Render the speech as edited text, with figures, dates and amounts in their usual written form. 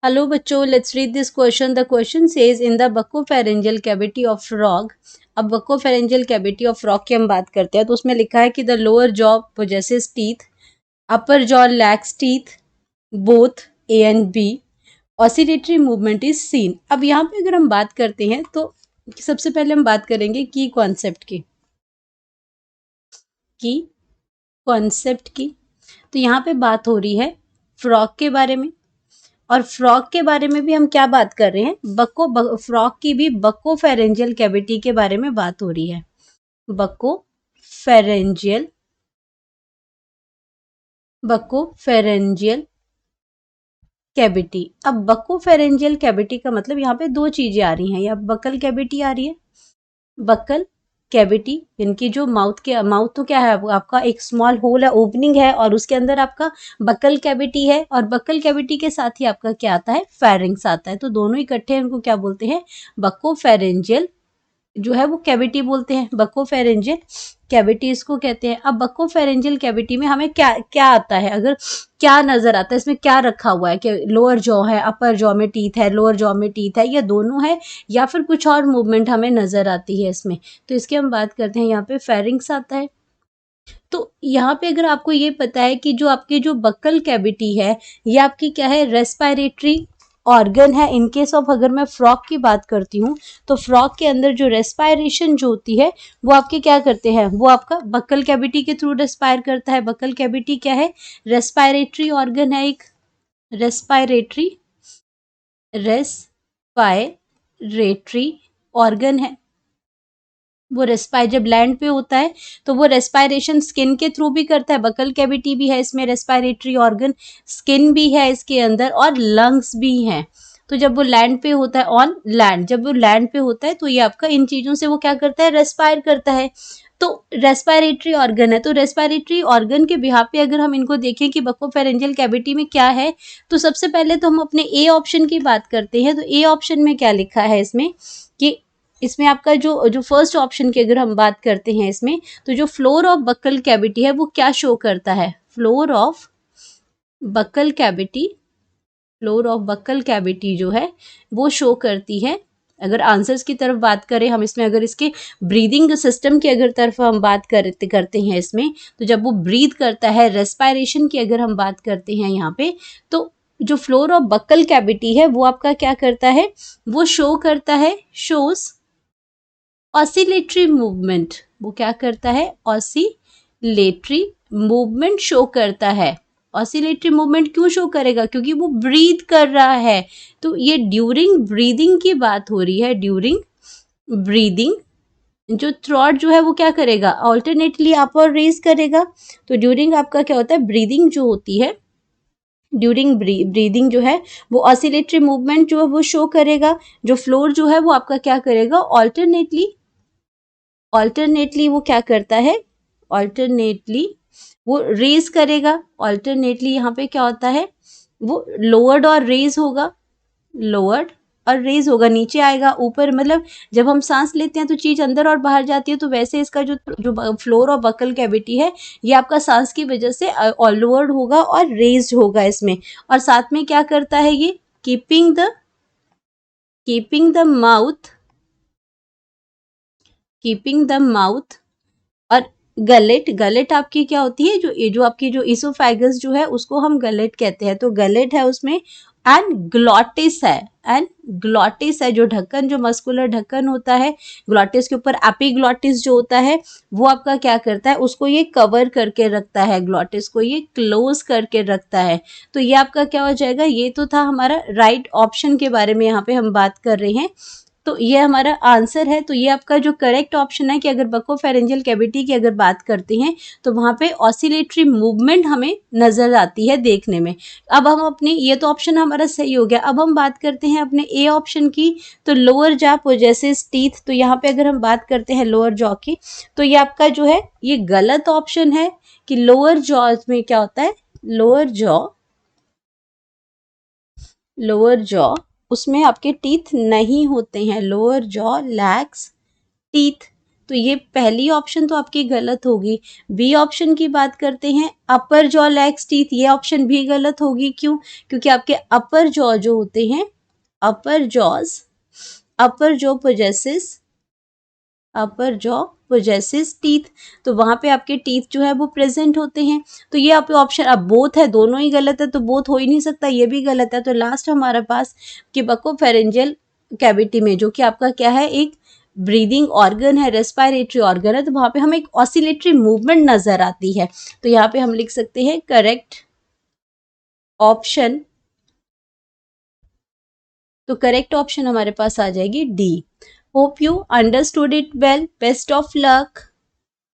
Hello बच्चों, let's read this question. The question says in the buccopharyngeal cavity of frog. अब buccopharyngeal cavity of frog की हम बात करते हैं तो उसमें लिखा है कि the lower jaw possesses teeth, upper jaw lacks teeth, both A and B. Oscillatory movement is seen. अब यहाँ पे अगर हम बात करते हैं तो सबसे पहले हम बात करेंगे की कॉन्सेप्ट की। तो यहाँ पे बात हो रही है फ्रॉग के बारे में, और फ्रॉग के बारे में भी हम क्या बात कर रहे हैं, फ्रॉग की भी बक्कोफेरेंजियल कैविटी के बारे में बात हो रही है। Buccopharyngeal cavity. अब बक्कोफेरेंजियल कैविटी का मतलब यहाँ पे दो चीजें आ रही हैं, या बक्कल कैविटी आ रही है, बक्कल कैविटी इनकी जो माउथ तो क्या है, वो आपका एक स्मॉल होल है, ओपनिंग है, और उसके अंदर आपका बक्कल कैविटी है, और बक्कल कैविटी के साथ ही आपका क्या आता है, फेरिंग्स आता है। तो दोनों इकट्ठे उनको क्या बोलते हैं, बक्कोफेरेंजियल जो है वो कैविटी बोलते हैं, बक्कोफेरेंजियल कैविटी इसको कहते हैं। अब बक्कोफेरेंजियल कैविटी में हमें क्या क्या आता है, अगर क्या नजर आता है, इसमें क्या रखा हुआ है, कि लोअर जॉ है, अपर जॉ में टीथ है, लोअर जॉ में टीथ है, या दोनों है, या फिर कुछ और मूवमेंट हमें नजर आती है इसमें। तो इसकी हम बात करते हैं, यहाँ पे फेरिंग्स आता है। तो यहाँ पे अगर आपको ये पता है कि जो आपकी जो बक्कल कैविटी है, ये आपकी क्या है, रेस्पिरेटरी ऑर्गन है। इन केस ऑफ अगर मैं फ्रॉग की बात करती हूँ तो फ्रॉग के अंदर जो रेस्पायरेशन जो होती है वो आपके क्या करते हैं, वो आपका बक्कल कैविटी के थ्रू रेस्पायर करता है। बक्कल कैविटी क्या है, रेस्पायरेटरी ऑर्गन है, एक रेस्पायरेटरी ऑर्गन है। वो जब लैंड पे होता है तो वो रेस्पायरेशन स्किन के थ्रू भी करता है, बकल कैविटी भी है इसमें रेस्पायरेटरी ऑर्गन, स्किन भी है इसके अंदर, और लंग्स भी हैं। तो जब वो लैंड पे होता है, ऑन लैंड, जब वो लैंड पे होता है तो ये आपका इन चीजों से वो क्या करता है, रेस्पायर करता है। तो रेस्पायरेटरी ऑर्गन है, तो रेस्पायरेटरी ऑर्गन के बिहाफ पे अगर हम इनको देखें कि बक्कोफेरेंजियल कैविटी में क्या है, तो सबसे पहले तो हम अपने ए ऑप्शन की बात करते हैं। तो ए ऑप्शन में क्या लिखा है इसमें, कि इसमें आपका जो फर्स्ट ऑप्शन की अगर हम बात करते हैं इसमें, तो जो फ्लोर ऑफ बक्कल कैविटी है वो क्या शो करता है, फ्लोर ऑफ बक्कल कैविटी जो है वो शो करती है। अगर आंसर्स की तरफ बात करें हम इसमें, अगर इसके ब्रीदिंग सिस्टम की अगर तरफ हम बात करते हैं इसमें, तो जब वो ब्रीथ करता है, रेस्पायरेशन की अगर हम बात करते हैं यहाँ पे, तो जो फ्लोर ऑफ बक्कल कैविटी है वो आपका क्या करता है, वो शो करता है, शोज ऑसिलेटरी मूवमेंट। वो क्या करता है, ऑसिलेटरी मूवमेंट शो करता है। ऑसिलेटरी मूवमेंट क्यों शो करेगा, क्योंकि वो ब्रीथ कर रहा है। तो ये ड्यूरिंग ब्रीदिंग की बात हो रही है, ड्यूरिंग ब्रीदिंग जो थ्रॉट जो है वो क्या करेगा, ऑल्टरनेटली अप और रेज करेगा। तो ड्यूरिंग आपका क्या होता है, ब्रीदिंग जो होती है, ड्यूरिंग ब्रीदिंग जो है वो ऑसिलेटरी मूवमेंट जो है वो शो करेगा। जो फ्लोर जो है वो आपका क्या करेगा, ऑल्टरनेटली वो क्या करता है, ऑल्टरनेटली वो रेज करेगा। ऑल्टरनेटली यहाँ पे क्या होता है, वो लोअर्ड और रेज होगा, लोअर्ड और रेज होगा, नीचे आएगा ऊपर, मतलब जब हम सांस लेते हैं तो चीज अंदर और बाहर जाती है, तो वैसे इसका जो फ्लोर और बकल कैविटी है ये आपका सांस की वजह से लोअर्ड होगा और रेज्ड होगा इसमें। और साथ में क्या करता है ये, कीपिंग द माउथ और गलेट आपकी क्या होती है, जो आपकी जो इसोफेगस जो है उसको हम गलेट कहते हैं। तो गलेट है उसमें, एंड ग्लॉटिस है जो ढक्कन, जो मस्कुलर ढक्कन होता है, ग्लॉटिस के ऊपर एपिग्लॉटिस जो होता है वो आपका क्या करता है, उसको ये कवर करके रखता है, ग्लॉटिस को ये क्लोज करके रखता है। तो ये आपका क्या हो जाएगा, ये तो था हमारा राइट ऑप्शन के बारे में यहाँ पे हम बात कर रहे हैं। तो ये हमारा आंसर है। तो ये आपका जो करेक्ट ऑप्शन है कि अगर बक्कोफेरेंजियल कैविटी की अगर बात करते हैं तो वहाँ पे ऑसिलेटरी मूवमेंट हमें नजर आती है देखने में। अब हम अपने, ये तो ऑप्शन हमारा सही हो गया, अब हम बात करते हैं अपने ए ऑप्शन की। तो लोअर जॉ पोजेसेस टीथ, तो यहाँ पे अगर हम बात करते हैं लोअर जॉ की, तो ये आपका जो है ये गलत ऑप्शन है कि लोअर जॉ में क्या होता है, लोअर जॉ उसमें आपके टीथ नहीं होते हैं, लोअर जॉ लैक्स टीथ। तो ये पहली ऑप्शन तो आपकी गलत होगी। बी ऑप्शन की बात करते हैं, अपर जॉ लैक्स टीथ, ये ऑप्शन भी गलत होगी। क्यों? क्योंकि आपके अपर जॉ जो होते हैं, अपर जॉ पोजेसेस टीथ, तो वहां पे आपके टीथ जो है वो प्रेजेंट होते हैं। तो ये आपके ऑप्शन, अब बोथ है, दोनों ही गलत है, तो बोथ हो ही नहीं सकता, ये भी गलत है। तो लास्ट हमारे पास कि बकोफेरेंजियल कैविटी में, जो कि आपका क्या है, एक ब्रीदिंग ऑर्गन है, रेस्पिरेटरी ऑर्गन है, तो वहां पे हमें एक ऑसिलेटरी मूवमेंट नजर आती है। तो यहाँ पे हम लिख सकते हैं करेक्ट ऑप्शन, तो करेक्ट ऑप्शन हमारे पास आ जाएगी D. Hope you understood it well, best of luck.